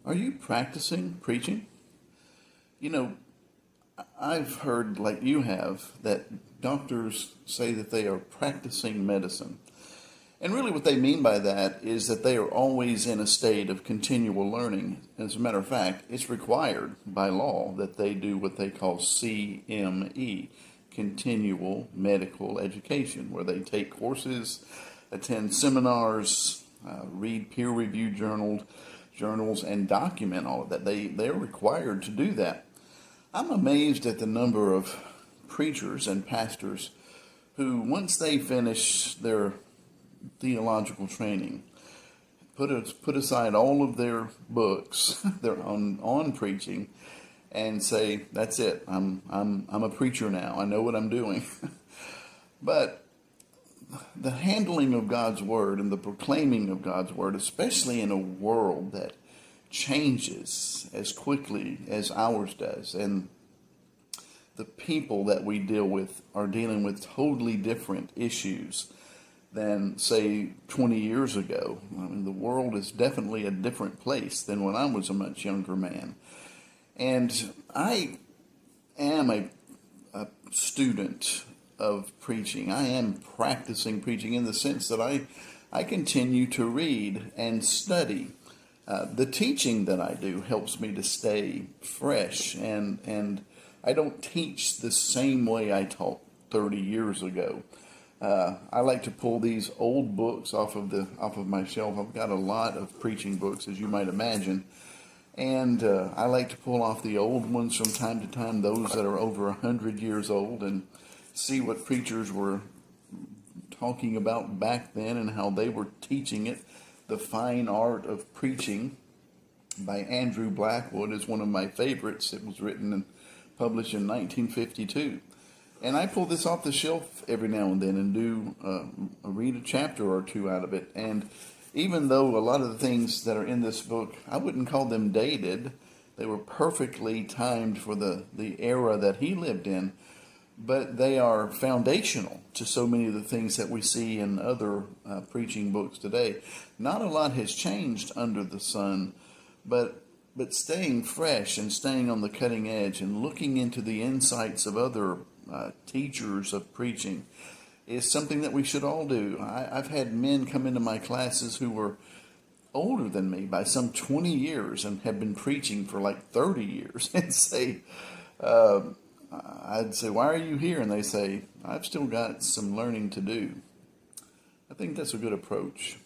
Are you practicing preaching? You know, I've heard, like you have, that doctors say that they are practicing medicine. And really what they mean by that is that they are always in a state of continual learning. As a matter of fact, it's required by law that they do what they call CME, continual medical education, where they take courses, attend seminars, read peer-reviewed journals, and document all of that. They're required to do that. I'm amazed at the number of preachers and pastors who, once they finish their theological training, put aside all of their books they're on preaching, and say, "That's it. I'm a preacher now. I know what I'm doing." But the handling of God's word and the proclaiming of God's word, especially in a world that changes as quickly as ours does, and the people that we deal with are dealing with totally different issues than, say, 20 years ago. I mean, the world is definitely a different place than when I was a much younger man. And I am a student of preaching. I am practicing preaching in the sense that I continue to read and study. The teaching that I do helps me to stay fresh, and I don't teach the same way I taught 30 years ago. I like to pull these old books off of my shelf. I've got a lot of preaching books, as you might imagine, and I like to pull off the old ones from time to time, those that are over 100 years old, and see what preachers were talking about back then and how they were teaching it. The Fine Art of Preaching by Andrew Blackwood is one of my favorites. It was written and published in 1952. And I pull this off the shelf every now and then and do read a chapter or two out of it. And even though a lot of the things that are in this book, I wouldn't call them dated, they were perfectly timed for the era that he lived in, but they are foundational to so many of the things that we see in other preaching books today. Not a lot has changed under the sun, but staying fresh and staying on the cutting edge and looking into the insights of other teachers of preaching is something that we should all do. I've had men come into my classes who were older than me by some 20 years and have been preaching for like 30 years and say, I'd say, "Why are you here?" And they say, "I've still got some learning to do." I think that's a good approach.